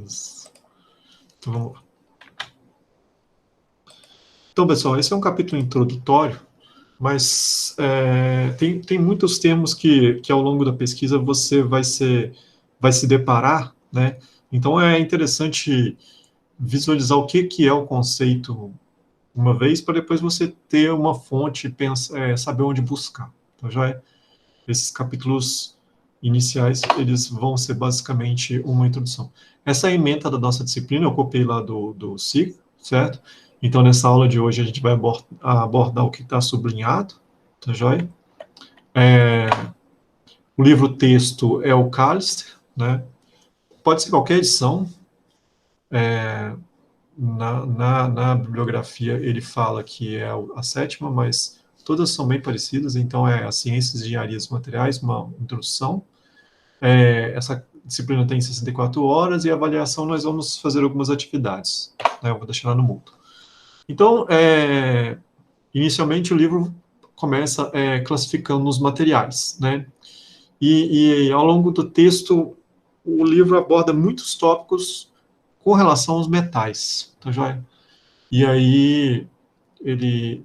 Isso. Então, vamos lá. Então, pessoal, esse é um capítulo introdutório, mas tem muitos termos que ao longo da pesquisa você vai se deparar, né? Então, é interessante visualizar o que é o conceito uma vez, para depois você ter uma fonte e saber onde buscar. Então, esses capítulos iniciais, eles vão ser basicamente uma introdução. Essa é a ementa da nossa disciplina, eu copiei lá do SIG, certo? Então, nessa aula de hoje, a gente vai abordar o que está sublinhado, tá joia? O livro-texto é o Cálice, né? Pode ser qualquer edição. Na bibliografia, ele fala que é a sétima, mas todas são bem parecidas, então é as Ciências de Engenharia dos Materiais, uma introdução. Essa disciplina tem 64 horas e a avaliação nós vamos fazer algumas atividades, né? Eu vou deixar lá no mundo. Então, inicialmente o livro começa classificando os materiais, né? E ao longo do texto, o livro aborda muitos tópicos com relação aos metais, tá joia? E aí ele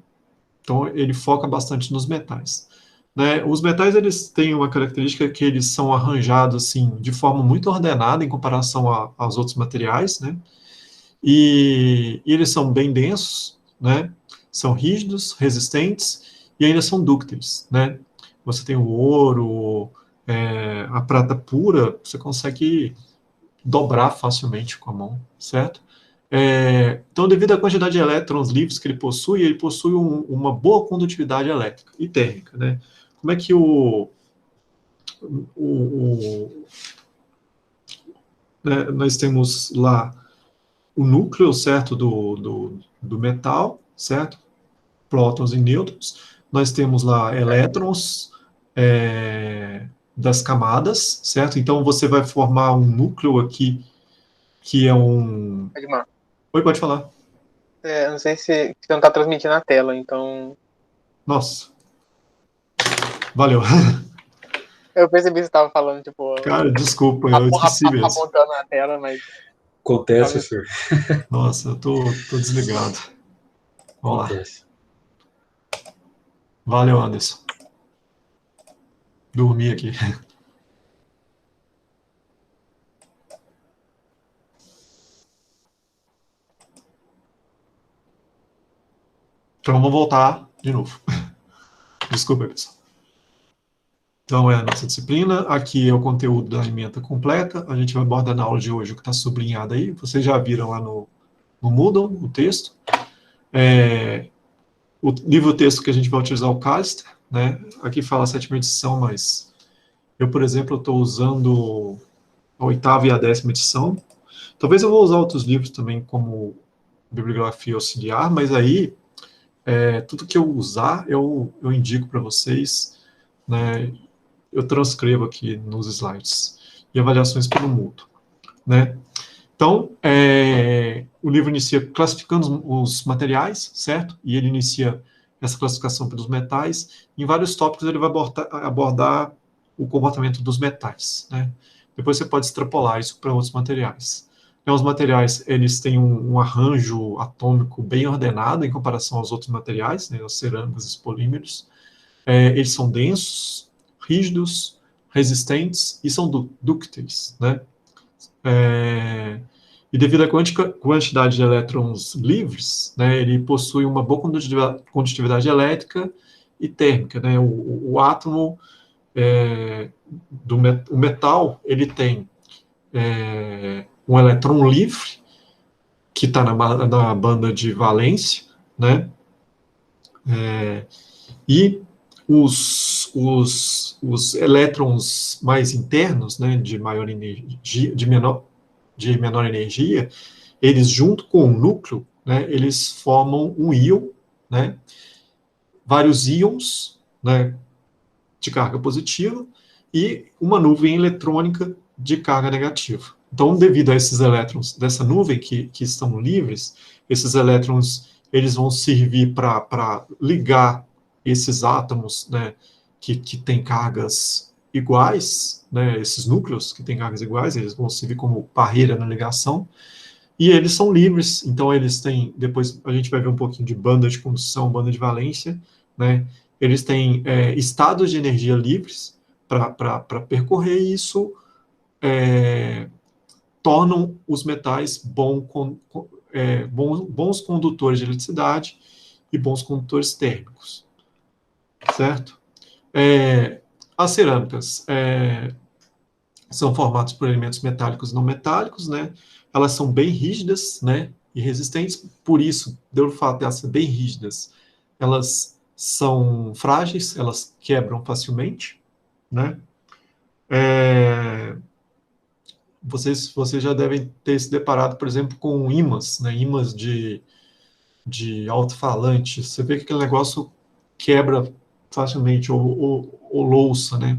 foca bastante nos metais. Né? Os metais, eles têm uma característica que eles são arranjados assim de forma muito ordenada em comparação aos outros materiais, né? E eles são bem densos, né? São rígidos, resistentes e ainda são dúcteis, né? Você tem o ouro, a prata pura, você consegue dobrar facilmente com a mão, certo? Então, devido à quantidade de elétrons livres que ele possui uma boa condutividade elétrica e térmica, né? Como é que né, nós temos lá o núcleo, certo, do metal, certo? Prótons e nêutrons. Nós temos lá elétrons das camadas, certo? Então, você vai formar um núcleo aqui, que é um... Edmar, Oi, pode falar. não sei se você não está transmitindo a tela, então... Nossa. Valeu. Eu percebi que você estava falando, tipo, Cara, desculpa, eu esqueci mesmo. apontando na tela, mas... Acontece, senhor. Nossa, eu tô desligado. Vamos lá. Acontece. Valeu, Anderson. Dormi aqui. Então vamos voltar de novo. Desculpa, pessoal. Então é a nossa disciplina. Aqui é o conteúdo da alimenta completa. A gente vai abordar na aula de hoje o que está sublinhado aí. Vocês já viram lá no Moodle o texto. O livro-texto que a gente vai utilizar é o Cálice, né? Aqui fala a sétima edição, mas eu, por exemplo, estou usando a oitava e a 10ª edição. Talvez eu vou usar outros livros também como bibliografia auxiliar, mas aí tudo que eu usar eu indico para vocês, né? Eu transcrevo aqui nos slides e avaliações pelo Moodle, né? Então, o livro inicia classificando os materiais, certo? E ele inicia essa classificação pelos metais. Em vários tópicos ele vai abordar o comportamento dos metais, né? Depois você pode extrapolar isso para outros materiais. Os materiais, eles têm um arranjo atômico bem ordenado em comparação aos outros materiais, né, as cerâmicas e os polímeros. Eles são densos, rígidos, resistentes e são dúcteis, né? E devido à quantidade de elétrons livres, né, ele possui uma boa condutividade elétrica e térmica, né? O átomo o metal, ele tem um elétron livre, que está na banda de valência, né? E os elétrons mais internos, né, de menor energia, eles junto com o núcleo, né, eles formam um íon, né, vários íons, né, de carga positiva e uma nuvem eletrônica de carga negativa. Então, devido a esses elétrons dessa nuvem que estão livres, esses elétrons eles vão servir para ligar esses átomos, né, que têm cargas iguais, né, esses núcleos que têm cargas iguais, eles vão servir como barreira na ligação, e eles são livres, então eles têm, depois a gente vai ver um pouquinho de banda de condução, banda de valência, né, eles têm estados de energia livres para percorrer, e isso tornam os metais bons condutores de eletricidade e bons condutores térmicos, certo? As cerâmicas são formadas por elementos metálicos e não metálicos, né? Elas são bem rígidas, né? E resistentes, por isso, pelo fato de elas serem bem rígidas, elas são frágeis, elas quebram facilmente, né? Vocês já devem ter se deparado, por exemplo, com ímãs, né? Ímãs de alto-falante. Você vê que aquele negócio quebra facilmente, ou louça, né?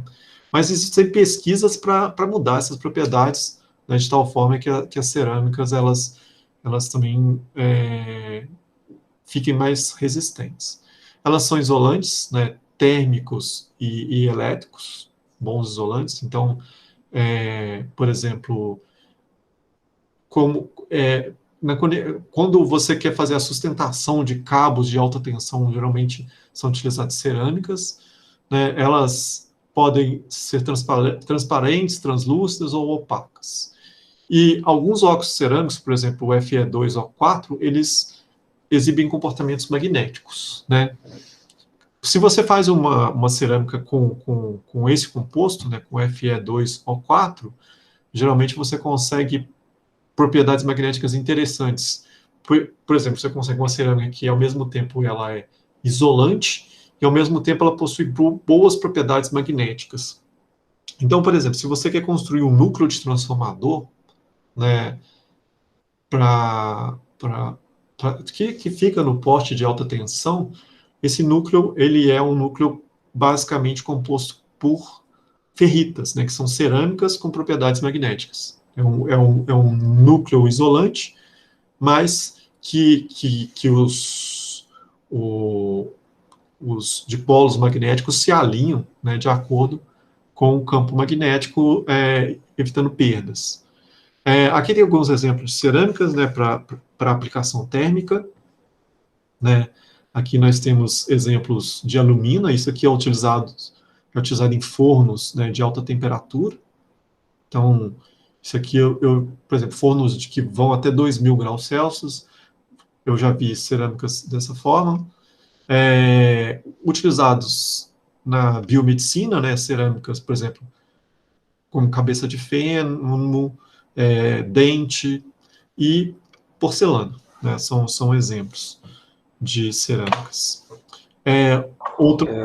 Mas existem pesquisas para mudar essas propriedades, né, de tal forma que as cerâmicas elas também fiquem mais resistentes. Elas são isolantes, né, térmicos e elétricos, bons isolantes. Então, por exemplo, quando você quer fazer a sustentação de cabos de alta tensão, geralmente são utilizadas cerâmicas, né? Elas podem ser transparentes, translúcidas ou opacas. E alguns óxidos cerâmicos, por exemplo, o Fe2O4, eles exibem comportamentos magnéticos, né? Se você faz uma cerâmica com esse composto, né, com Fe2O4, geralmente você consegue propriedades magnéticas interessantes. Por exemplo, você consegue uma cerâmica que, ao mesmo tempo, ela é isolante e, ao mesmo tempo, ela possui boas propriedades magnéticas. Então, por exemplo, se você quer construir um núcleo de transformador, né, que fica no poste de alta tensão, esse núcleo ele é um núcleo basicamente composto por ferritas, né, que são cerâmicas com propriedades magnéticas. É um núcleo isolante, mas que os dipolos magnéticos se alinham, né, de acordo com o campo magnético, evitando perdas. Aqui tem alguns exemplos de cerâmicas, né, para aplicação térmica, né. Aqui nós temos exemplos de alumina. Isso aqui é utilizado em fornos, né, de alta temperatura. Então, isso aqui, por exemplo, fornos que vão até 2.000 graus Celsius, eu já vi cerâmicas dessa forma. Utilizados na biomedicina, né, cerâmicas, por exemplo, como cabeça de fêmur, dente e porcelana, né, são exemplos de cerâmicas.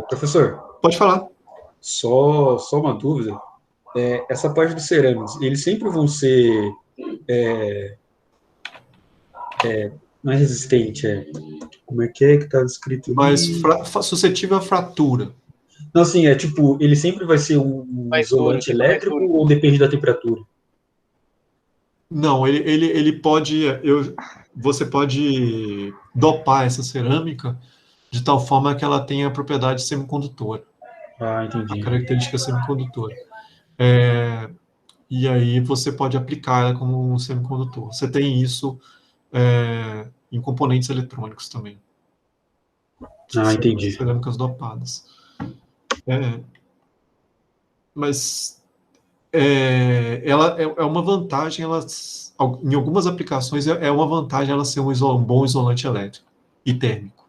Professor, Pode falar. só uma dúvida. Essa parte dos cerâmicos, eles sempre vão ser mais resistentes. Como é que está escrito Mas ali? suscetível à fratura. Não, assim, tipo, ele sempre vai ser um Mais duro, isolante tipo, mais elétrico duro. ou depende da temperatura? Não, ele pode. Você pode dopar essa cerâmica de tal forma que ela tenha a propriedade semicondutora, Ah, a entendi. característica semicondutora. E aí você pode aplicar ela como um semicondutor. Você tem isso em componentes eletrônicos também. Ah, entendi. Cerâmicas dopadas. Mas ela é uma vantagem, em algumas aplicações é uma vantagem ela ser um bom isolante elétrico e térmico.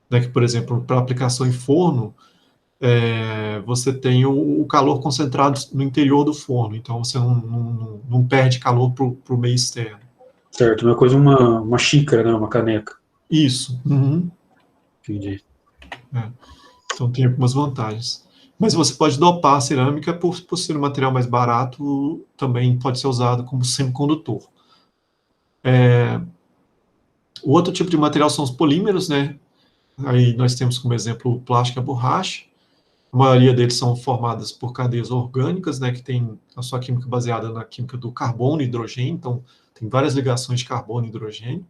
Né, que, por exemplo, para aplicação em forno, você tem o calor concentrado no interior do forno, então você não perde calor para o meio externo. Certo, uma coisa, uma xícara, né? Uma caneca. Isso. Uhum. Entendi. Então tem algumas vantagens. Mas você pode dopar a cerâmica por ser um material mais barato, também pode ser usado como semicondutor. O outro tipo de material são os polímeros, né? Aí nós temos como exemplo o plástico e a borracha. A maioria deles são formadas por cadeias orgânicas, né, que tem a sua química baseada na química do carbono e hidrogênio, então tem várias ligações de carbono e hidrogênio.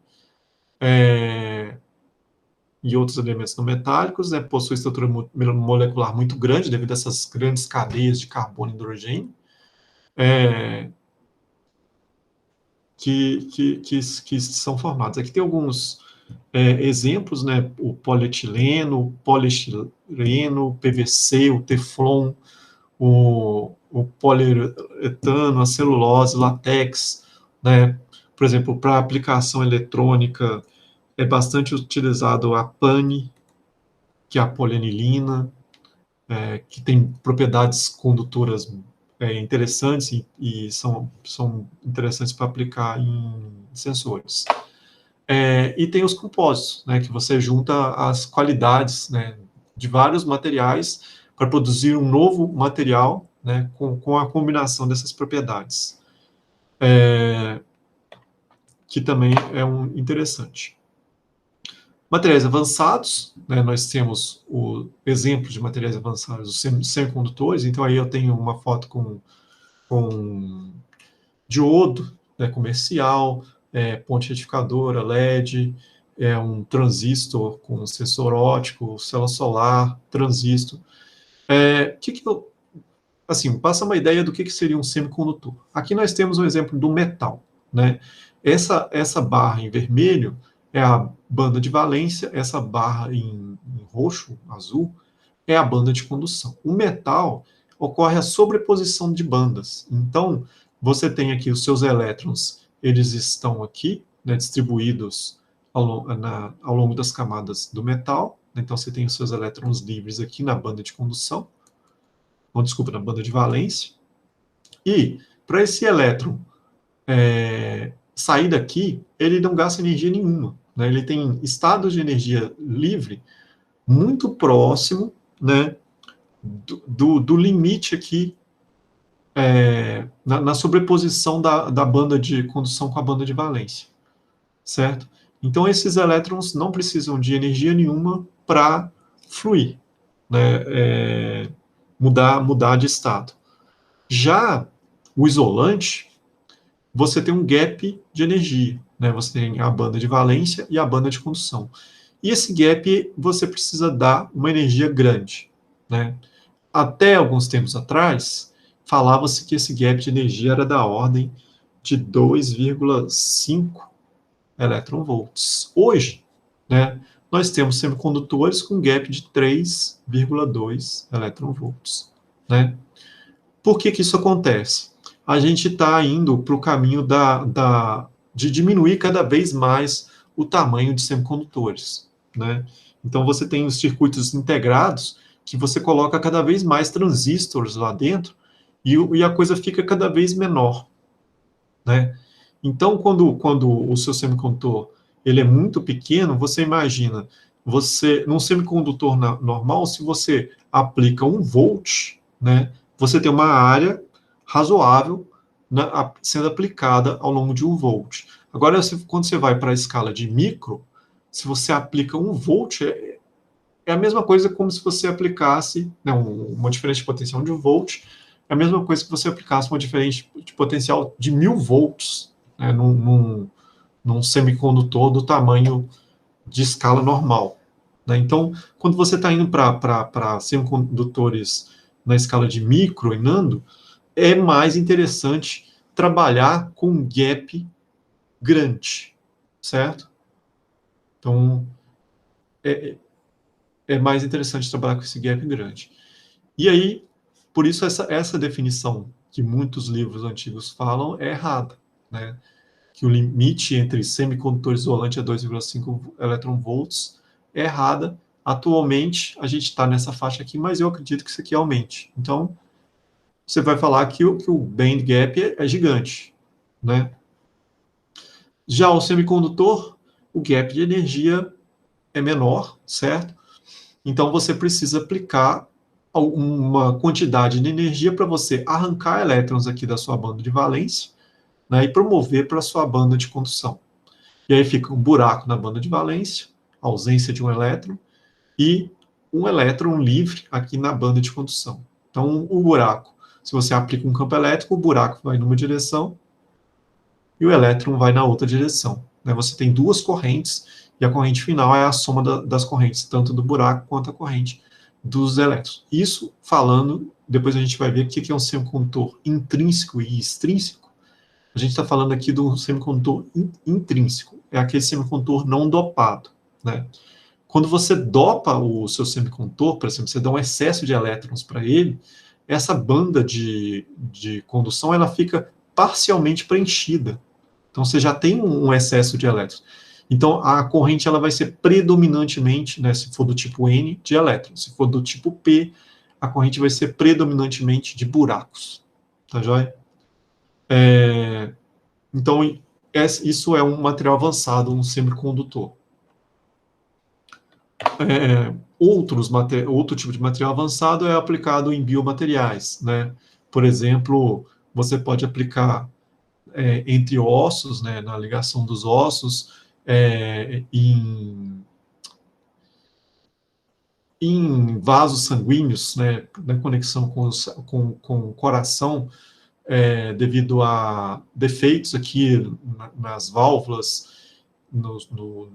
e outros elementos não metálicos, né, possui estrutura molecular muito grande, devido a essas grandes cadeias de carbono e hidrogênio, que são formados. Aqui tem alguns exemplos, né, o polietileno, o poliestireno, o PVC, o teflon, o poliuretano, a celulose, látex, né, por exemplo, para aplicação eletrônica, é bastante utilizado a pane, que é a polianilina, que tem propriedades condutoras interessantes e são interessantes para aplicar em sensores. E tem os compósitos, né, que você junta as qualidades, né, de vários materiais para produzir um novo material, né, com a combinação dessas propriedades, que também é interessante. Materiais avançados, né, nós temos o exemplo de materiais avançados, os semicondutores. Então aí eu tenho uma foto com diodo, né, comercial, ponte retificadora, LED, um transistor com sensor óptico, célula solar, transistor. Assim, passa uma ideia do que seria um semicondutor. Aqui nós temos um exemplo do metal, né? Essa barra em vermelho é a banda de valência, essa barra em roxo, azul, é a banda de condução. O metal ocorre a sobreposição de bandas. Então, você tem aqui os seus elétrons, eles estão aqui, né, distribuídos ao longo das camadas do metal. Então, você tem os seus elétrons livres aqui na banda de condução, na banda de valência. E, para esse elétron sair daqui, ele não gasta energia nenhuma, né? Ele tem estados de energia livre muito próximo, né, do limite aqui, na sobreposição da banda de condução com a banda de valência, certo? Então, esses elétrons não precisam de energia nenhuma para fluir, né, mudar de estado. Já o isolante, você tem um gap de energia, né? Você tem a banda de valência e a banda de condução. E esse gap, você precisa dar uma energia grande, né? Até alguns tempos atrás, falava-se que esse gap de energia era da ordem de 2,5 eletronvolts. Hoje, né, nós temos semicondutores com gap de 3,2 eletronvolts, né? Por que isso acontece? A gente está indo para o caminho de diminuir cada vez mais o tamanho de semicondutores, né? Então, você tem os circuitos integrados, que você coloca cada vez mais transistores lá dentro, e a coisa fica cada vez menor, né? Então, quando o seu semicondutor ele é muito pequeno, você imagina, num semicondutor normal, se você aplica 1 volt, né, você tem uma área razoável sendo aplicada ao longo de 1 volt. Agora, quando você vai para a escala de micro, se você aplica 1 volt, é a mesma coisa como se você aplicasse, né, uma diferença de potencial de 1 volt, é a mesma coisa que você aplicasse uma diferença de potencial de 1000 volts, né, num semicondutor do tamanho de escala normal, né? Então, quando você está indo para semicondutores na escala de micro e nano, é mais interessante trabalhar com um gap grande, certo? Então, é mais interessante trabalhar com esse gap grande. E aí, por isso, essa definição que muitos livros antigos falam é errada, né? Que o limite entre semicondutor isolante a 2,5 eletronvolts é errada. Atualmente, a gente está nessa faixa aqui, mas eu acredito que isso aqui aumente. Então, você vai falar que o band gap é gigante, né? Já o semicondutor, o gap de energia é menor, certo? Então, você precisa aplicar uma quantidade de energia para você arrancar elétrons aqui da sua banda de valência, né, e promover para a sua banda de condução. E aí fica um buraco na banda de valência, ausência de um elétron, e um elétron livre aqui na banda de condução. Então, o buraco, se você aplica um campo elétrico, o buraco vai numa direção e o elétron vai na outra direção, né? Você tem duas correntes e a corrente final é a soma das correntes, tanto do buraco quanto a corrente dos elétrons. Isso falando, depois a gente vai ver o que é um semicondutor intrínseco e extrínseco. A gente está falando aqui do semicondutor intrínseco, é aquele semicondutor não dopado, né? Quando você dopa o seu semicondutor, por exemplo, você dá um excesso de elétrons para ele, essa banda de condução ela fica parcialmente preenchida. Então, você já tem um excesso de elétrons. Então, a corrente ela vai ser predominantemente, né, se for do tipo N, de elétrons. Se for do tipo P, a corrente vai ser predominantemente de buracos. Tá joia? Então, isso é um material avançado, um semicondutor. Outro tipo de material avançado é aplicado em biomateriais, né? Por exemplo, você pode aplicar entre ossos, né, na ligação dos ossos, em vasos sanguíneos, né, na conexão com o coração, devido a defeitos aqui nas válvulas,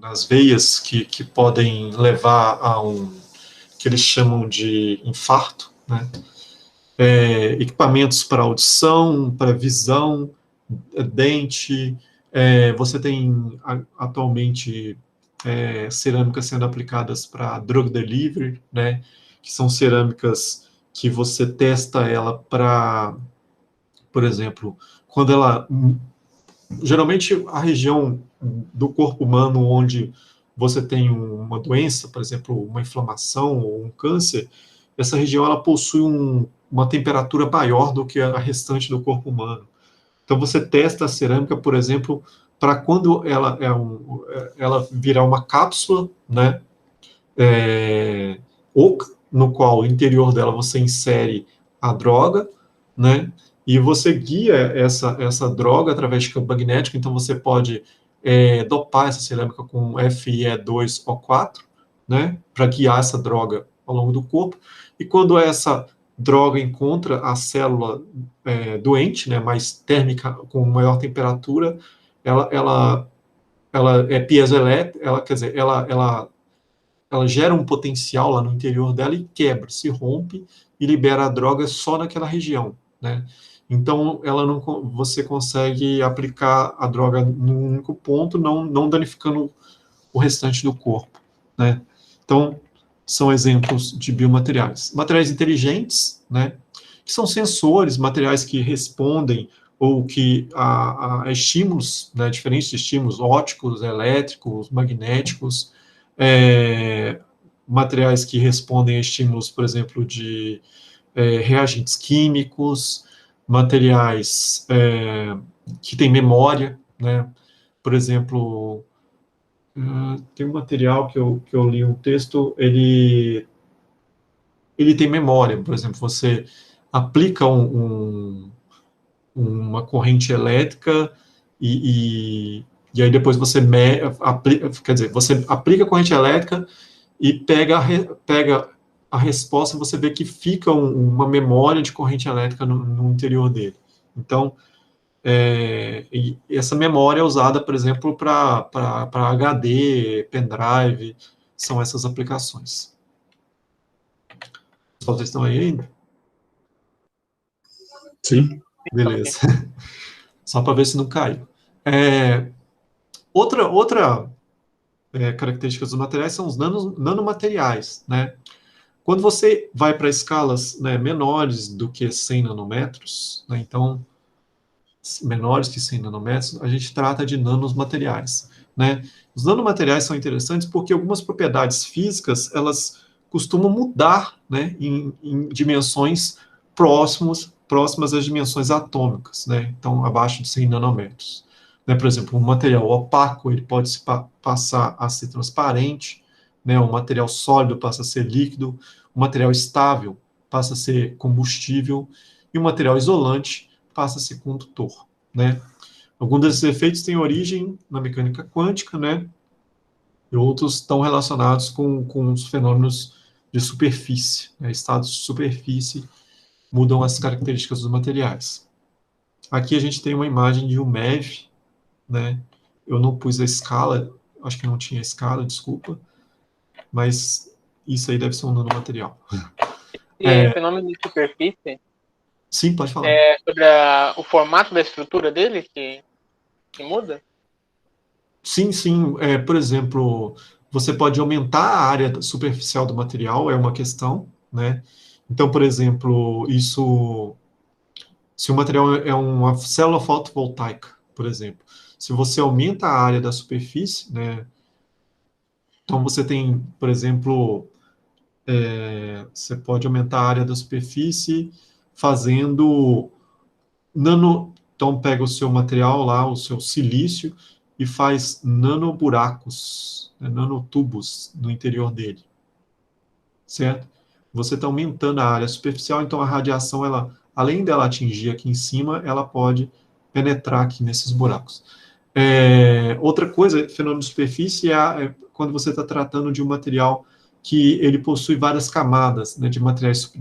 nas veias que podem levar a que eles chamam de infarto, né? Equipamentos para audição, para visão, dente, você tem atualmente cerâmicas sendo aplicadas para drug delivery, né? Que são cerâmicas que você testa ela para, por exemplo, quando ela geralmente a região do corpo humano onde você tem uma doença, por exemplo, uma inflamação ou um câncer, essa região ela possui uma temperatura maior do que a restante do corpo humano. Então você testa a cerâmica, por exemplo, para quando ela virar uma cápsula, né, oca, no qual o interior dela você insere a droga, né, e você guia essa droga através de campo magnético, então você pode dopar essa cerâmica com Fe2O4, né, para guiar essa droga ao longo do corpo, e quando essa droga encontra a célula doente, né, mais térmica, com maior temperatura, ela é piezoelétrica, quer dizer, ela gera um potencial lá no interior dela e quebra, se rompe e libera a droga só naquela região, né? Então, você consegue aplicar a droga num único ponto, não danificando o restante do corpo, né? Então, são exemplos de biomateriais. Materiais inteligentes, né? Que são sensores, materiais que respondem ou que a estímulos, né, diferentes estímulos ópticos, elétricos, magnéticos, materiais que respondem a estímulos, por exemplo, de reagentes químicos, materiais que têm memória, né? Por exemplo, tem um material que eu li um texto, ele tem memória, por exemplo, você aplica uma corrente elétrica e aí depois você você aplica a corrente elétrica e pega a resposta, você vê que fica uma memória de corrente elétrica no interior dele. Então, e essa memória é usada, por exemplo, para HD, pendrive, são essas aplicações. Pessoal, vocês estão aí ainda? Sim. Beleza. Só para ver se não caiu. Outra característica dos materiais são os nanomateriais, né? Quando você vai para escalas, né, menores do que 100 nanômetros, né, então, menores que 100 nanômetros, a gente trata de nanomateriais, né? Os nanomateriais são interessantes porque algumas propriedades físicas, elas costumam mudar, né, em dimensões próximas às dimensões atômicas, né? Então, abaixo de 100 nanômetros. Né? Por exemplo, um material opaco, ele pode passar a ser transparente, né? Um material sólido passa a ser líquido, um material estável passa a ser combustível, e um material isolante passa a ser condutor, né? Alguns desses efeitos têm origem na mecânica quântica, né? E outros estão relacionados com os fenômenos de superfície, né? Estados de superfície mudam as características dos materiais. Aqui a gente tem uma imagem de um MEV, né? Eu não pus a escala acho que não tinha escala, desculpa, mas isso aí deve ser um nanomaterial. E fenômeno de superfície Sim, pode falar. é sobre o formato da estrutura dele que muda? Sim, sim. Por exemplo, você pode aumentar a área superficial do material, é uma questão, né? Então, por exemplo, se o material é uma célula fotovoltaica, por exemplo, se você aumenta a área da superfície, né? Então você tem, por exemplo, você pode aumentar a área da superfície fazendo Então pega o seu material lá, o seu silício, e faz nanoburacos, né, nanotubos no interior dele, certo? Você está aumentando a área superficial, então a radiação, além dela atingir aqui em cima, ela pode penetrar aqui nesses buracos. Outra coisa, fenômeno de superfície, é quando você está tratando de um material que ele possui várias camadas, né, de materiais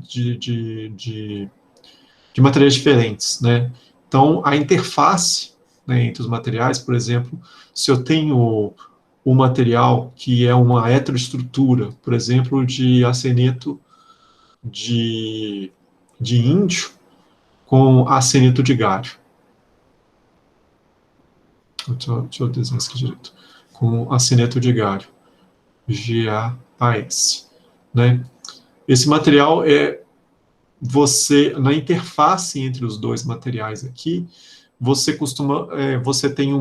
de materiais diferentes, né? Então, a interface, né, entre os materiais, por exemplo, se eu tenho um material que é uma heteroestrutura, por exemplo, de arseneto de índio com arseneto de galho. Deixa eu desenhar isso aqui direito. Com arseneto de galho, GaAs, né? Esse material na interface entre os dois materiais aqui, você tem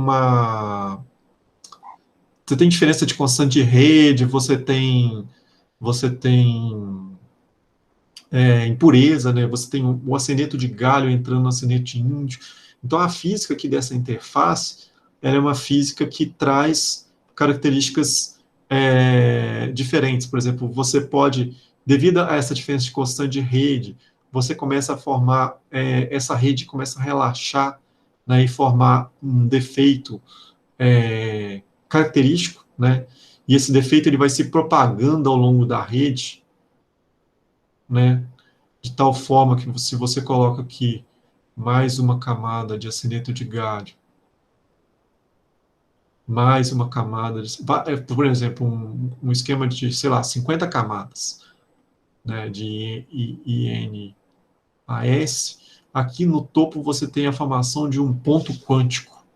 diferença de constante de rede, você tem impureza, né? Você tem o arseneto de galho entrando no arseneto de índio. Então, a física aqui dessa interface, ela é uma física que traz características diferentes. Por exemplo, você pode, devido a essa diferença de constante de rede, você começa a formar, essa rede começa a relaxar, né, e formar um defeito característico, né? E esse defeito ele vai se propagando ao longo da rede, né? De tal forma que se você coloca aqui mais uma camada de arseneto de galho, mais uma camada por exemplo, um esquema de, sei lá, 50 camadas, né, de INAS, aqui no topo você tem a formação de um ponto quântico,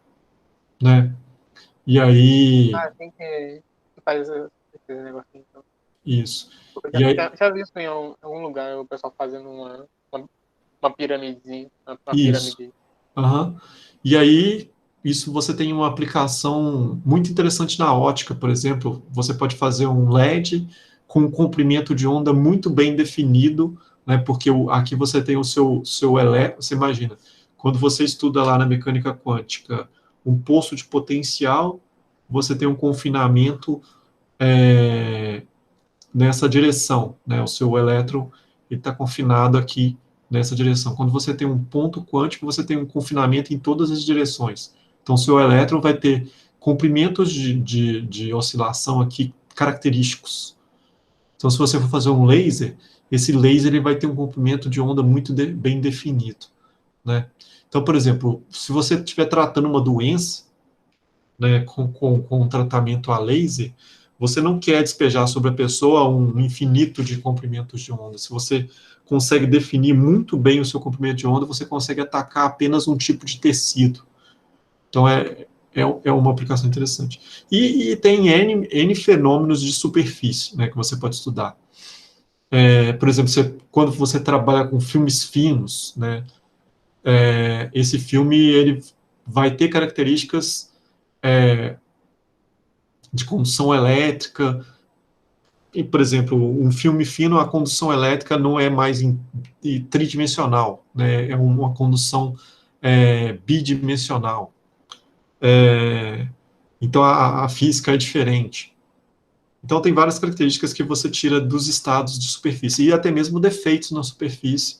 né? E aí... Tem que faz esse negocinho. Então. Isso. Eu E aí, já vi isso em algum lugar, o pessoal fazendo uma piramidezinha. Uma isso. pirâmide. Uhum. E aí, isso você tem uma aplicação muito interessante na ótica, por exemplo. Você pode fazer um LED com um comprimento de onda muito bem definido, né? Porque aqui você tem o seu elétron. Você imagina, quando você estuda lá na mecânica quântica um poço de potencial, você tem um confinamento nessa direção, né? O seu elétron está confinado aqui nessa direção. Quando você tem um ponto quântico, você tem um confinamento em todas as direções. Então, seu elétron vai ter comprimentos de oscilação aqui característicos. Então, se você for fazer um laser, esse laser ele vai ter um comprimento de onda muito bem definido, né? Então, por exemplo, se você estiver tratando uma doença, né, com um tratamento a laser, você não quer despejar sobre a pessoa um infinito de comprimentos de onda. Se você consegue definir muito bem o seu comprimento de onda, você consegue atacar apenas um tipo de tecido. Então, é uma aplicação interessante. E tem N fenômenos de superfície, né, que você pode estudar. Por exemplo, quando você trabalha com filmes finos, né, esse filme ele vai ter características de condução elétrica. E, por exemplo, um filme fino, a condução elétrica não é mais tridimensional, né? É uma condução bidimensional. Então, a física é diferente. Então, tem várias características que você tira dos estados de superfície, e até mesmo defeitos na superfície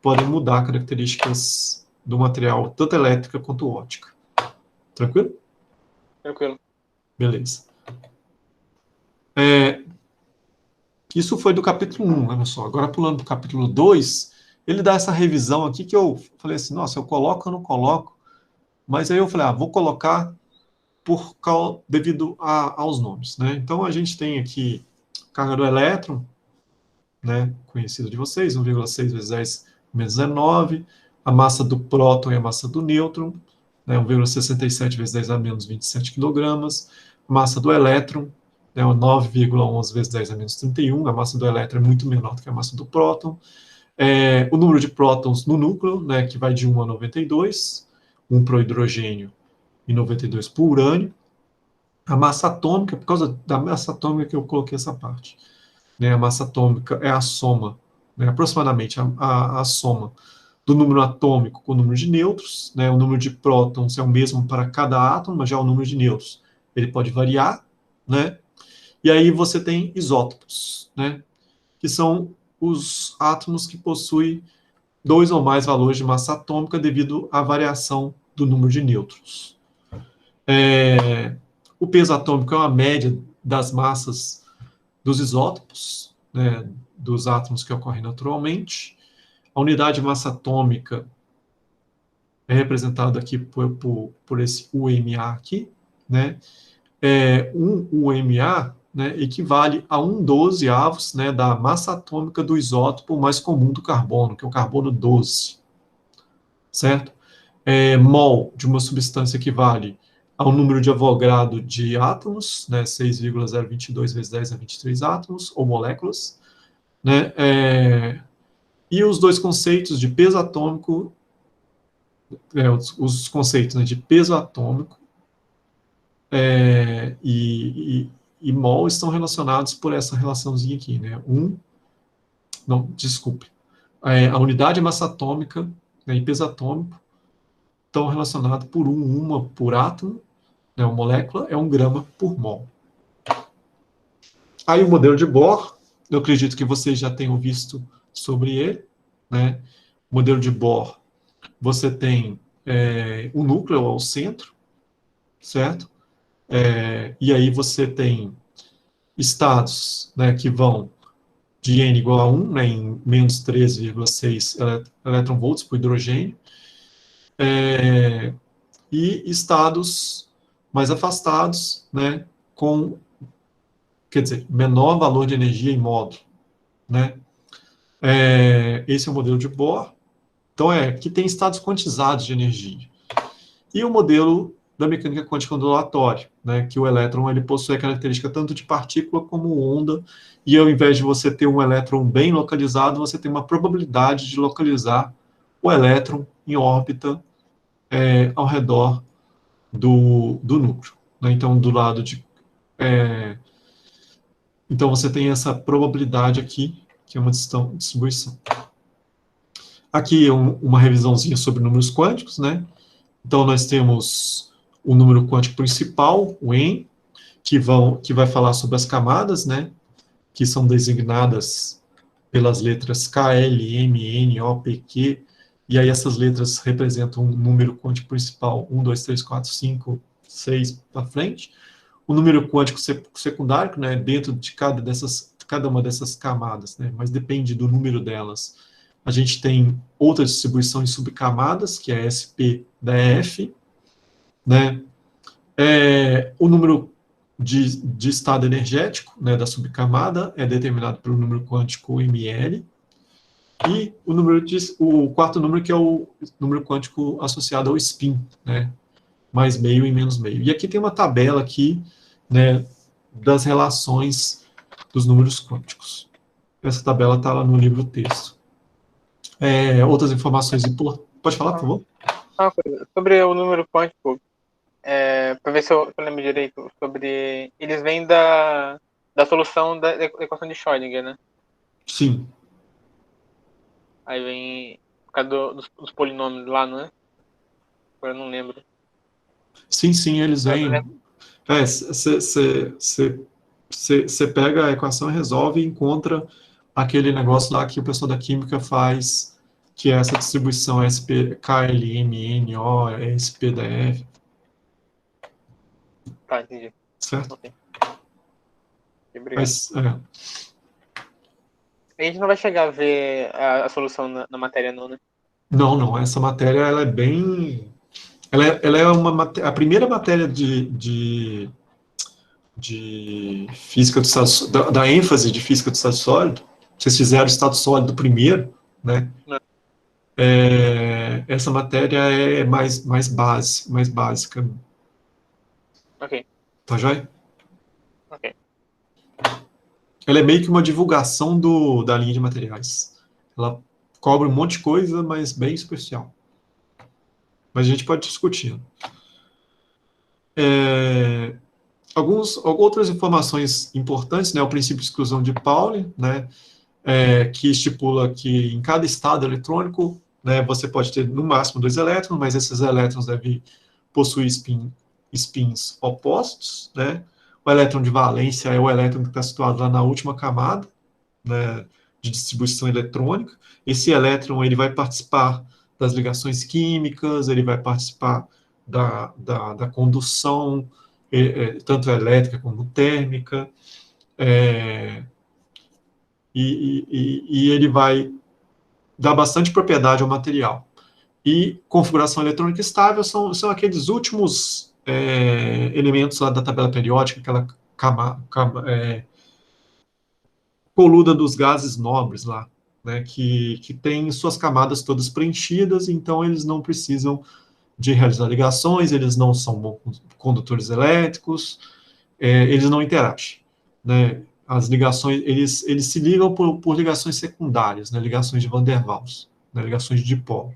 podem mudar características do material, tanto elétrica quanto óptica. Tranquilo? Tranquilo. Beleza. Isso foi do capítulo 1, olha só. Agora, pulando para o capítulo 2, ele dá essa revisão aqui que eu falei assim, nossa, eu coloco ou não coloco? Mas aí eu falei, vou colocar devido aos nomes, né? Então, a gente tem aqui carga do elétron, né, conhecido de vocês, 1,6 vezes 10 menos 19, a massa do próton e a massa do nêutron, né, 1,67 vezes 10 a menos 27 quilogramas, a massa do elétron, né, 9,11 vezes 10 a menos 31, a massa do elétron é muito menor do que a massa do próton, o número de prótons no núcleo, né, que vai de 1 a 92, 1 para o hidrogênio e 92 para o urânio, a massa atômica, por causa da massa atômica que eu coloquei essa parte, né, a massa atômica é a soma, né, aproximadamente a soma do número atômico com o número de nêutrons, né, o número de prótons é o mesmo para cada átomo, mas já o número de nêutrons ele pode variar, né, e aí você tem isótopos, né, que são os átomos que possuem 2 ou mais valores de massa atômica devido à variação do número de nêutrons. O peso atômico é uma média das massas dos isótopos, né, dos átomos que ocorrem naturalmente. A unidade de massa atômica é representada aqui por esse UMA aqui, né? Um UMA, né, equivale a 1/12, né, da massa atômica do isótopo mais comum do carbono, que é o carbono 12, certo? Mol de uma substância equivale ao número de Avogadro de átomos, né, 6,022 vezes 10 a 23 átomos, ou moléculas, né, e os dois conceitos de peso atômico, os conceitos, né, de peso atômico e mol estão relacionados por essa relaçãozinha aqui, né, não, desculpe, a unidade de massa atômica, né, e peso atômico estão relacionados por uma por átomo, né, uma molécula é 1 grama por mol. Aí o modelo de Bohr, eu acredito que vocês já tenham visto sobre ele, né? O modelo de Bohr, você tem o núcleo ao centro, certo? E aí você tem estados, né, que vão de N igual a 1, né, em menos 13,6 eletronvolts por hidrogênio, e estados mais afastados, né, com, quer dizer, menor valor de energia em módulo, né? Esse é o modelo de Bohr. Então, que tem estados quantizados de energia. E o modelo da mecânica quântica ondulatória, né, que o elétron ele possui a característica tanto de partícula como onda, e ao invés de você ter um elétron bem localizado, você tem uma probabilidade de localizar o elétron em órbita ao redor do núcleo. Né? Então, do lado de... então, você tem essa probabilidade aqui, que é uma distribuição. Aqui uma revisãozinha sobre números quânticos, né? Então, nós temos o número quântico principal, o N, que vai falar sobre as camadas, né? Que são designadas pelas letras K, L, M, N, O, P, Q, e aí essas letras representam um número quântico principal, 1, 2, 3, 4, 5, 6 para frente. O número quântico secundário, né, dentro de cada uma dessas camadas, né, mas depende do número delas. A gente tem outra distribuição em subcamadas, que é SP da F, né, o número de estado energético, né, da subcamada é determinado pelo número quântico ml, e o quarto número, que é o número quântico associado ao spin, né, mais meio e menos meio. E aqui tem uma tabela aqui, né, das relações dos números quânticos. Essa tabela está lá no livro texto. Outras informações importantes. Pode falar, por favor? Uma coisa, sobre o número quântico, para ver se eu lembro direito, eles vêm da solução da equação de Schrödinger, né? Sim. Aí vem por causa dos polinômios lá, não é? Agora eu não lembro. Sim, eles vêm. Você pega a equação, resolve e encontra aquele negócio lá que o pessoal da química faz, que é essa distribuição SP, KLMNO, SP da F. Tá, entendi. Certo? Ok. Obrigado. Mas, A gente não vai chegar a ver a solução na matéria, não, né? não, essa matéria ela é bem ela é a primeira matéria de física do estado, da ênfase de física do estado sólido. Vocês fizeram o estado sólido primeiro, né? Essa matéria é mais básica. Ok. Tá joia? Ok. Ela é meio que uma divulgação da linha de materiais. Ela cobre um monte de coisa, mas bem superficial. Mas a gente pode discutir. Algumas outras informações importantes, né? O princípio de exclusão de Pauli, né? Que estipula que em cada estado eletrônico, né, você pode ter no máximo 2 elétrons, mas esses elétrons devem possuir spins opostos, né? O elétron de valência é o elétron que está situado lá na última camada, né, de distribuição eletrônica. Esse elétron ele vai participar das ligações químicas, ele vai participar da condução, tanto elétrica como térmica, e ele vai dar bastante propriedade ao material. E configuração eletrônica estável são aqueles últimos elementos lá da tabela periódica, aquela coluda dos gases nobres lá, né, que tem suas camadas todas preenchidas, então eles não precisam de realizar ligações, eles não são bons condutores elétricos, eles não interagem, né? As ligações, eles se ligam por ligações secundárias, né, ligações de Van der Waals, né, ligações de dipolo.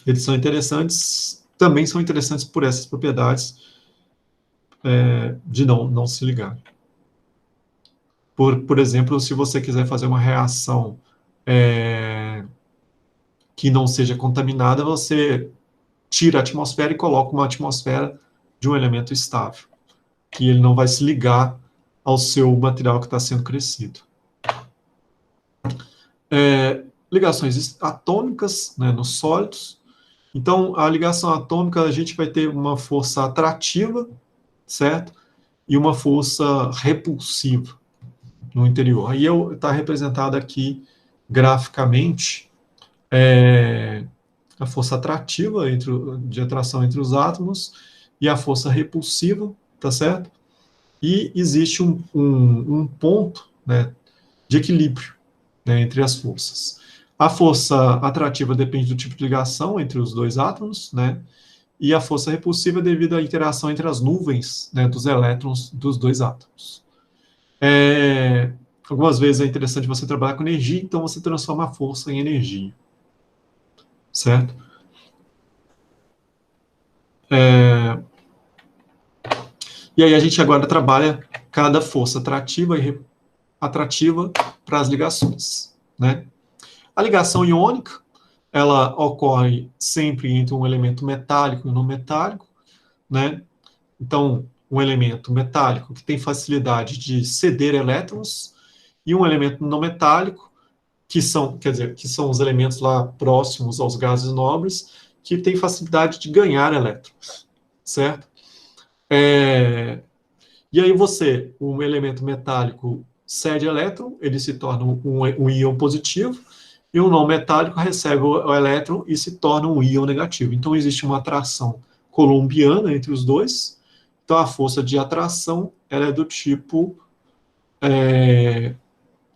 Eles são interessantes, também são interessantes por essas propriedades de não se ligar. Por exemplo, se você quiser fazer uma reação que não seja contaminada, você tira a atmosfera e coloca uma atmosfera de um elemento estável, que ele não vai se ligar ao seu material que está sendo crescido. Ligações atômicas, né, nos sólidos. Então, a ligação atômica, a gente vai ter uma força atrativa, certo? E uma força repulsiva no interior. Aí está representado aqui graficamente a força atrativa de atração entre os átomos e a força repulsiva, tá certo? E existe um ponto, né, de equilíbrio, né, entre as forças. A força atrativa depende do tipo de ligação entre os dois átomos, né? E a força repulsiva devido à interação entre as nuvens, né, dos elétrons dos dois átomos. Algumas vezes é interessante você trabalhar com energia, então você transforma a força em energia. Certo? E aí a gente agora trabalha cada força atrativa e atrativa para as ligações, né? A ligação iônica, ela ocorre sempre entre um elemento metálico e um não metálico, né? Então, um elemento metálico que tem facilidade de ceder elétrons e um elemento não metálico que são os elementos lá próximos aos gases nobres que tem facilidade de ganhar elétrons, certo? E aí um elemento metálico cede elétron, ele se torna um íon positivo, e um não metálico recebe o elétron e se torna um íon negativo. Então, existe uma atração coulombiana entre os dois. Então, a força de atração ela é do tipo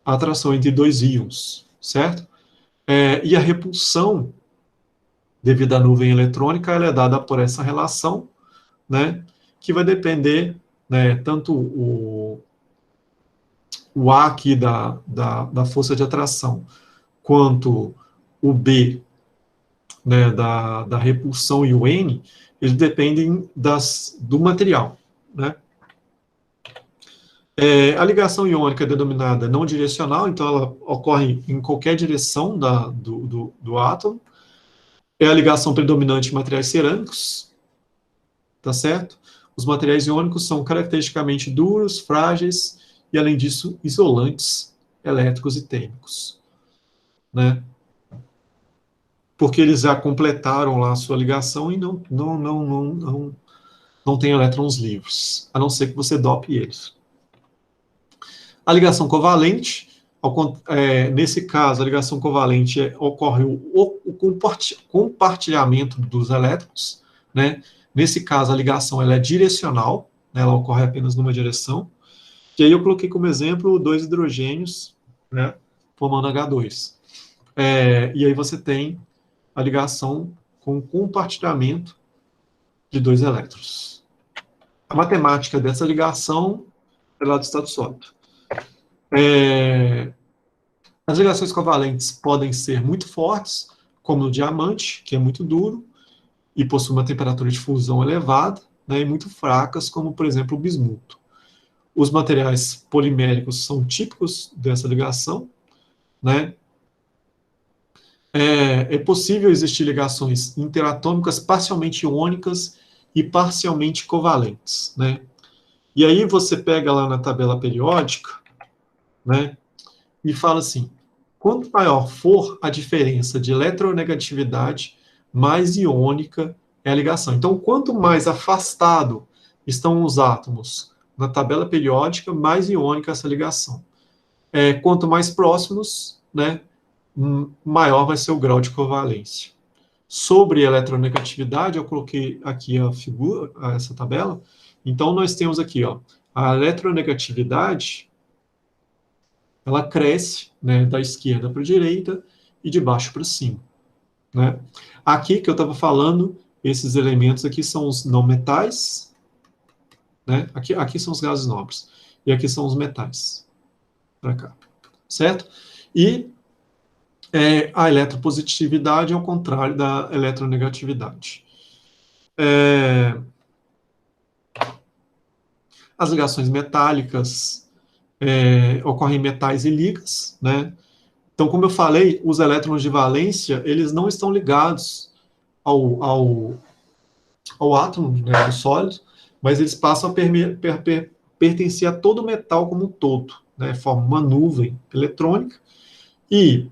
atração entre dois íons, certo? E a repulsão, devido à nuvem eletrônica, ela é dada por essa relação, né, que vai depender, né, tanto o A aqui da força de atração, quanto o B, né, da repulsão e o N, eles dependem do material, né? A ligação iônica é denominada não direcional, então ela ocorre em qualquer direção do átomo. É a ligação predominante em materiais cerâmicos, tá certo? Os materiais iônicos são caracteristicamente duros, frágeis e, além disso, isolantes elétricos e térmicos, né? Porque eles já completaram lá a sua ligação e não tem elétrons livres, a não ser que você dope eles. A ligação covalente, Nesse caso, a ligação covalente ocorre o compartilhamento dos elétrons, né? Nesse caso, a ligação ela é direcional, né? Ela ocorre apenas numa direção. E aí eu coloquei como exemplo 2 hidrogênios, né? Formando H2. E aí você tem a ligação com compartilhamento de 2 elétrons. A matemática dessa ligação é lá do estado sólido. As ligações covalentes podem ser muito fortes, como no diamante, que é muito duro e possui uma temperatura de fusão elevada, né, e muito fracas, como, por exemplo, o bismuto. Os materiais poliméricos são típicos dessa ligação, né? É possível existir ligações interatômicas parcialmente iônicas e parcialmente covalentes, né? E aí você pega lá na tabela periódica, né, e fala assim, quanto maior for a diferença de eletronegatividade, mais iônica é a ligação. Então, quanto mais afastado estão os átomos na tabela periódica, mais iônica é essa ligação. Quanto mais próximos, né, maior vai ser o grau de covalência. Sobre eletronegatividade, eu coloquei aqui a figura, essa tabela. Então, nós temos aqui, ó, a eletronegatividade, ela cresce, né, da esquerda para a direita e de baixo para cima, né? Aqui que eu estava falando, esses elementos aqui são os não metais, né? Aqui são os gases nobres e aqui são os metais, para cá, certo? E a eletropositividade é o contrário da eletronegatividade. As ligações metálicas ocorrem em metais e ligas, né? Então, como eu falei, os elétrons de valência, eles não estão ligados ao átomo, né, do sólido, mas eles passam a pertencer a todo o metal como um todo, né? Formam uma nuvem eletrônica, e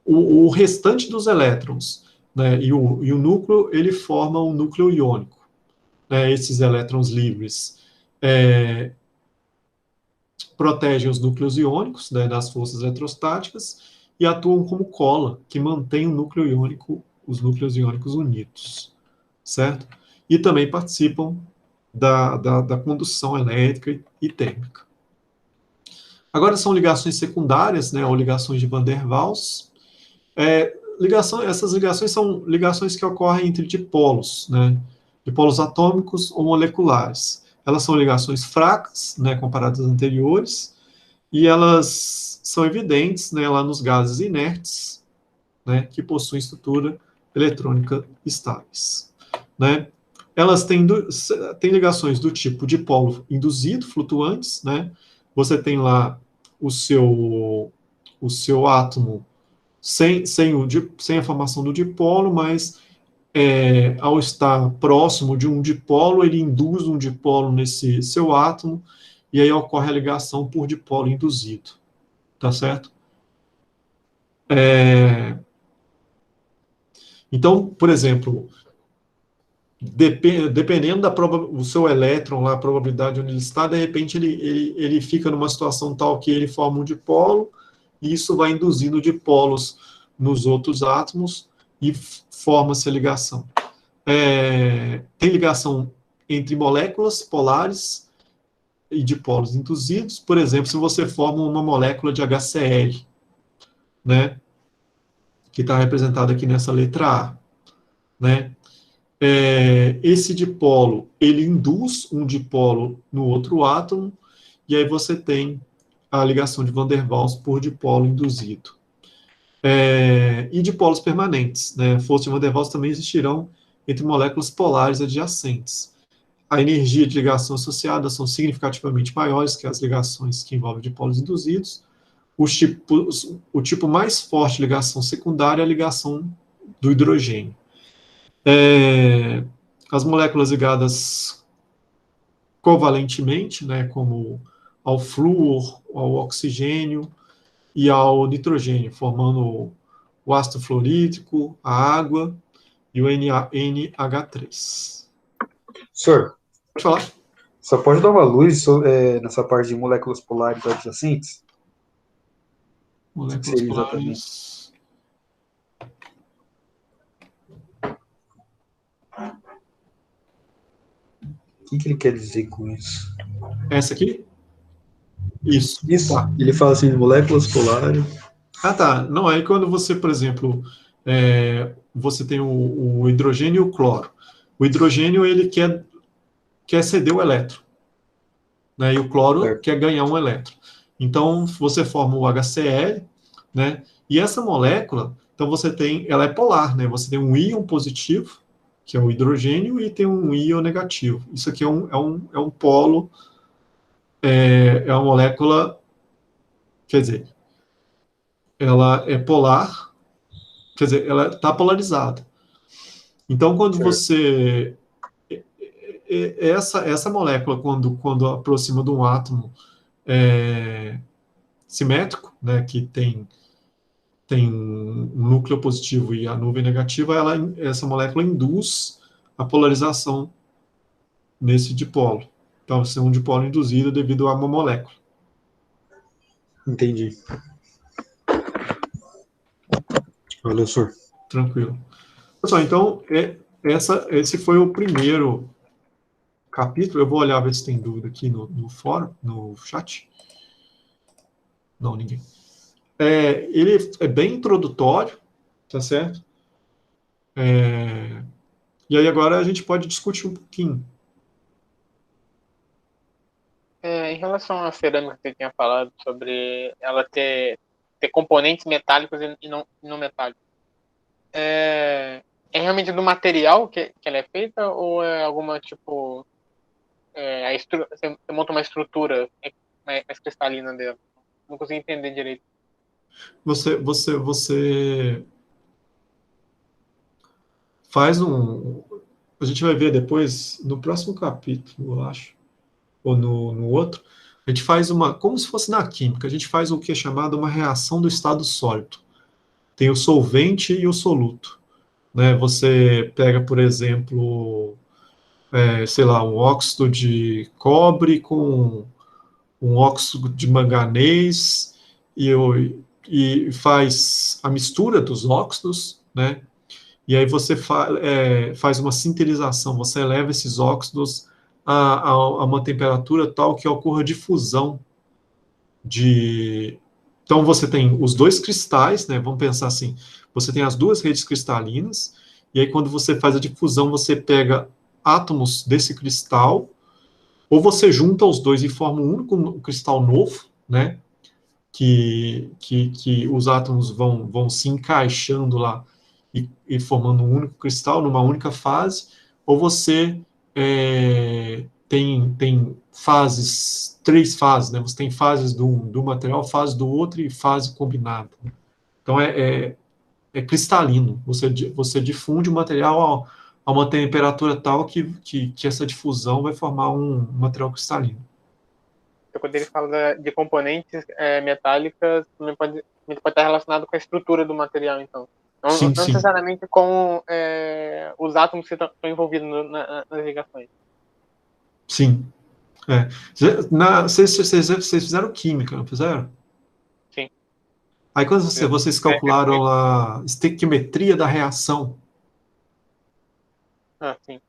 o restante dos elétrons, né, e o núcleo, ele forma um núcleo iônico. Né? Esses elétrons livres protegem os núcleos iônicos, né, das forças eletrostáticas e atuam como cola, que mantém o núcleo iônico, os núcleos iônicos unidos, certo? E também participam da condução elétrica e térmica. Agora são ligações secundárias, né, ou ligações de Van der Waals. Essas ligações são ligações que ocorrem entre dipolos, né, dipolos atômicos ou moleculares. Elas são ligações fracas, né, comparadas às anteriores, e elas são evidentes, né, lá nos gases inertes, né, que possuem estrutura eletrônica estáveis. Né? Elas têm ligações do tipo dipolo induzido, flutuantes, né? Você tem lá o seu átomo sem a formação do dipolo, mas ao estar próximo de um dipolo, ele induz um dipolo nesse seu átomo, e aí ocorre a ligação por dipolo induzido, tá certo? Então, por exemplo, dependendo do seu elétron, lá, a probabilidade onde ele está, de repente ele fica numa situação tal que ele forma um dipolo, e isso vai induzindo dipolos nos outros átomos, e forma-se a ligação. Tem ligação entre moléculas polares e dipolos induzidos. Por exemplo, se você forma uma molécula de HCl, né, que está representada aqui nessa letra A, né, esse dipolo, ele induz um dipolo no outro átomo, e aí você tem a ligação de Van der Waals por dipolo induzido. E dipolos permanentes, né, forças de Van der Waals também existirão entre moléculas polares adjacentes. A energia de ligação associada são significativamente maiores que as ligações que envolvem dipolos induzidos. O tipo mais forte de ligação secundária é a ligação do hidrogênio. As moléculas ligadas covalentemente, né, como ao flúor, ao oxigênio e ao nitrogênio, formando o ácido fluorídrico, a água e o NH3. Senhor, pode falar? Só pode dar uma luz nessa parte de moléculas polares adjacentes? Moléculas seria exatamente? polares. O que ele quer dizer com isso? Essa aqui? Isso. Isso, Tá. ele fala assim, moléculas polares. Ah, tá. Não, aí quando você, por exemplo, você tem o hidrogênio e o cloro. O hidrogênio, ele quer ceder o elétron, né? E o cloro Certo. quer ganhar um elétron. Então, você forma o HCl, né? E essa molécula, então ela é polar, né? Você tem um íon positivo, que é o hidrogênio, e tem um íon negativo. Isso aqui é um polo, é uma molécula, quer dizer, ela é polar, quer dizer, ela está polarizada. Então, quando Certo. você essa molécula, quando aproxima de um átomo simétrico, né, que tem um núcleo positivo e a nuvem negativa, essa molécula induz a polarização nesse dipolo. Então, vai ser um dipolo induzido devido a uma molécula. Entendi. Valeu, senhor. Tranquilo. Pessoal, então, esse foi o primeiro capítulo. Eu vou olhar, ver se tem dúvida aqui no fórum, no chat. Não, ninguém. Ele é bem introdutório, tá certo? E aí agora a gente pode discutir um pouquinho. Em relação à cerâmica que você tinha falado sobre ela ter componentes metálicos e não metálicos, é realmente do material que ela é feita ou é alguma tipo você monta uma estrutura mais cristalina dela? Não consegui entender direito. Você faz um. A gente vai ver depois, no próximo capítulo, eu acho, ou no outro, a gente faz como se fosse na química, a gente faz o que é chamado uma reação do estado sólido. Tem o solvente e o soluto. Né? Você pega, por exemplo, sei lá, um óxido de cobre com um óxido de manganês e faz a mistura dos óxidos, né? E aí você faz uma sinterização, você eleva esses óxidos a uma temperatura tal que ocorra difusão de. Então você tem os dois cristais, né? Vamos pensar assim: você tem as duas redes cristalinas, e aí quando você faz a difusão, você pega átomos desse cristal, ou você junta os dois e forma um único cristal novo, né? Que os átomos vão se encaixando lá e formando um único cristal numa única fase, ou você tem fases, 3 fases, né? Você tem fases do material, fase do outro e fase combinada. Então é cristalino. Você difunde o material a uma temperatura tal que essa difusão vai formar um material cristalino. Então, quando ele fala de componentes metálicas, também pode estar relacionado com a estrutura do material, então. Não Sim. necessariamente com os átomos que estão envolvidos nas ligações. Sim. Vocês fizeram química, não fizeram? Sim. Aí quando vocês calcularam a estequiometria da reação, Sim.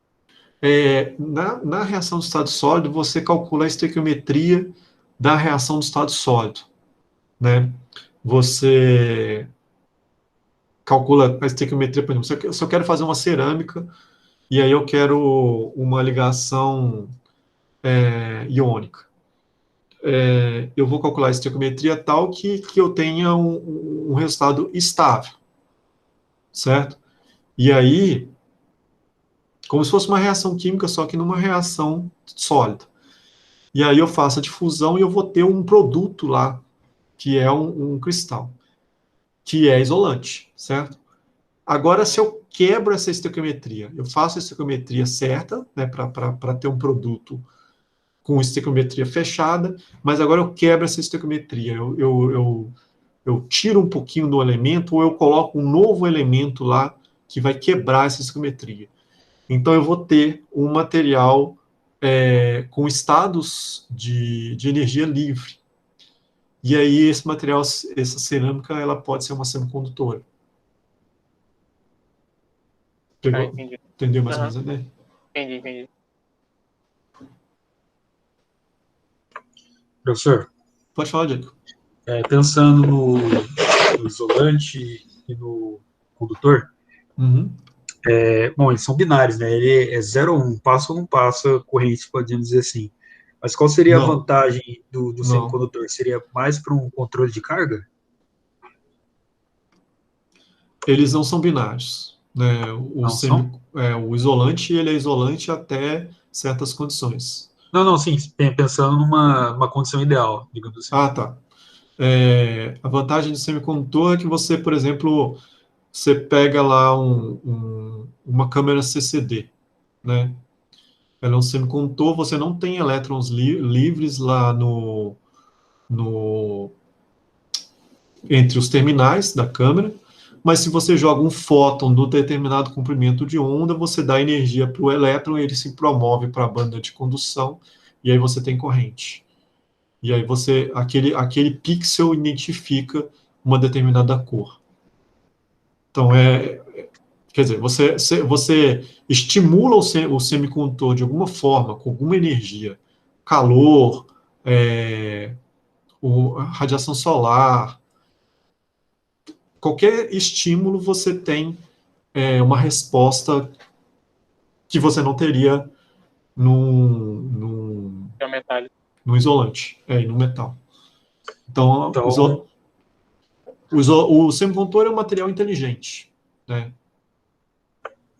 na reação do estado sólido, você calcula a estequiometria da reação do estado sólido, né? Você calcula a estequiometria, por exemplo, se eu quero fazer uma cerâmica, e aí eu quero uma ligação iônica. Eu vou calcular a estequiometria tal que eu tenha um resultado estável, certo? E aí, como se fosse uma reação química, só que numa reação sólida. E aí eu faço a difusão e eu vou ter um produto lá, que é um cristal, que é isolante, certo? Agora, se eu quebro essa estequiometria, eu faço a estequiometria certa, né, para ter um produto com estequiometria fechada, mas agora eu quebro essa estequiometria, eu tiro um pouquinho do elemento ou eu coloco um novo elemento lá que vai quebrar essa estequiometria. Então eu vou ter um material com estados de energia livre. E aí esse material, essa cerâmica, ela pode ser uma semicondutora. Entendi. Entendeu mais ou menos a ideia? Entendi. Professor, Pode falar, Diego. pensando no isolante e no condutor, Uhum. bom, eles são binários, né? Ele é 0 ou 1, passa ou não passa corrente, podemos dizer assim. Mas qual seria a Não, vantagem do não. semicondutor? Seria mais para um controle de carga? Eles não são binários, né? Não são? O isolante, ele é isolante até certas condições. Não, sim, pensando numa condição ideal, digamos assim. Ah, tá. A vantagem do semicondutor é que você, por exemplo, você pega lá uma câmera CCD, né? Ela é um semicondutor, você não tem elétrons livres lá no, entre os terminais da câmera, mas se você joga um fóton no determinado comprimento de onda, você dá energia para o elétron e ele se promove para a banda de condução, e aí você tem corrente. E aí aquele pixel identifica uma determinada cor. Então, quer dizer, você estimula o semicondutor de alguma forma, com alguma energia, calor, radiação solar, qualquer estímulo você tem uma resposta que você não teria num, É o metálico. num isolante, e no metal. Então, Então, o semicondutor é um material inteligente, né?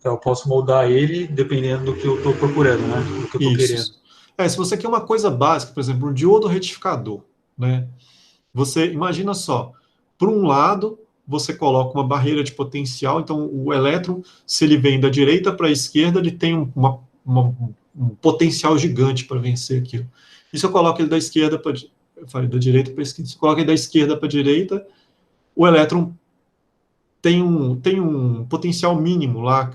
eu posso moldar ele dependendo do que eu estou procurando, né? Do que eu estou querendo. Isso. Se você quer uma coisa básica, por exemplo, um diodo retificador, né? Você imagina só, por um lado, você coloca uma barreira de potencial, então o elétron, se ele vem da direita para a esquerda, ele tem um potencial gigante para vencer aquilo. E se eu coloco ele da esquerda para da direita para a esquerda, se eu coloco ele da esquerda para a direita, o elétron tem um potencial mínimo lá,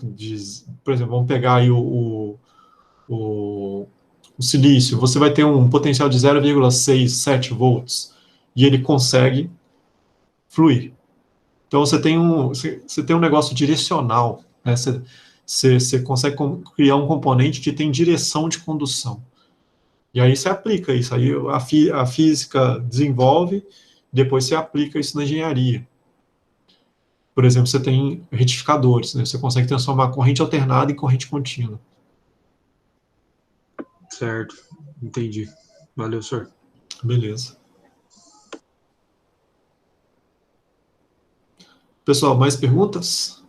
por exemplo, vamos pegar aí o silício, você vai ter um potencial de 0,67 volts, e ele consegue fluir. Então você tem um negócio direcional, né? Você consegue criar um componente que tem direção de condução. E aí você aplica isso, aí a física desenvolve, depois você aplica isso na engenharia. Por exemplo, você tem retificadores, né? Você consegue transformar corrente alternada em corrente contínua. Certo, entendi. Valeu, senhor. Beleza. Pessoal, mais perguntas?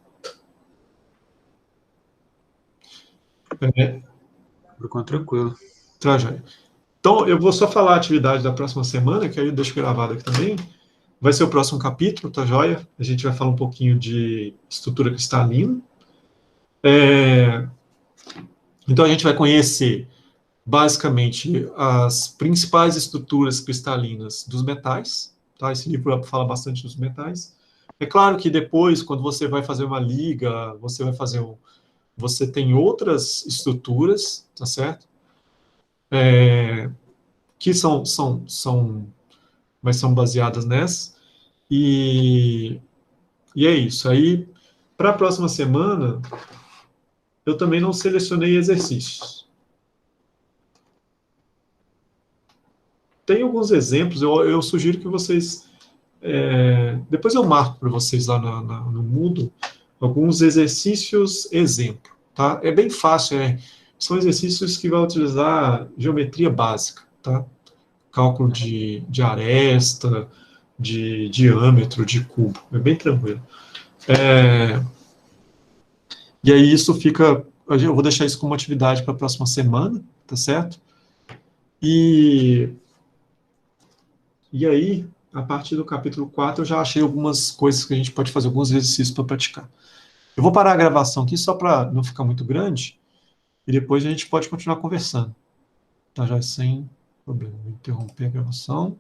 Ficou tranquilo. Tá, joia. Então, eu vou só falar a atividade da próxima semana, que aí eu deixo gravado aqui também. Vai ser o próximo capítulo, tá joia? A gente vai falar um pouquinho de estrutura cristalina. Então, a gente vai conhecer, basicamente, as principais estruturas cristalinas dos metais. Tá? Esse livro fala bastante dos metais. É claro que depois, quando você vai fazer uma liga, você tem outras estruturas, tá certo? Que mas são baseadas nessa. E é isso. Aí, para a próxima semana, eu também não selecionei exercícios. Tem alguns exemplos, eu sugiro que vocês. Depois eu marco para vocês lá no Moodle alguns exercícios exemplo. Tá? É bem fácil, são exercícios que vai utilizar geometria básica, tá? Cálculo de aresta, de diâmetro, de cubo. É bem tranquilo. E aí isso fica. Eu vou deixar isso como atividade para a próxima semana, tá certo? E aí, a partir do capítulo 4, eu já achei algumas coisas que a gente pode fazer, alguns exercícios para praticar. Eu vou parar a gravação aqui só para não ficar muito grande, e depois a gente pode continuar conversando. Tá já sem problema. Vou interromper a gravação.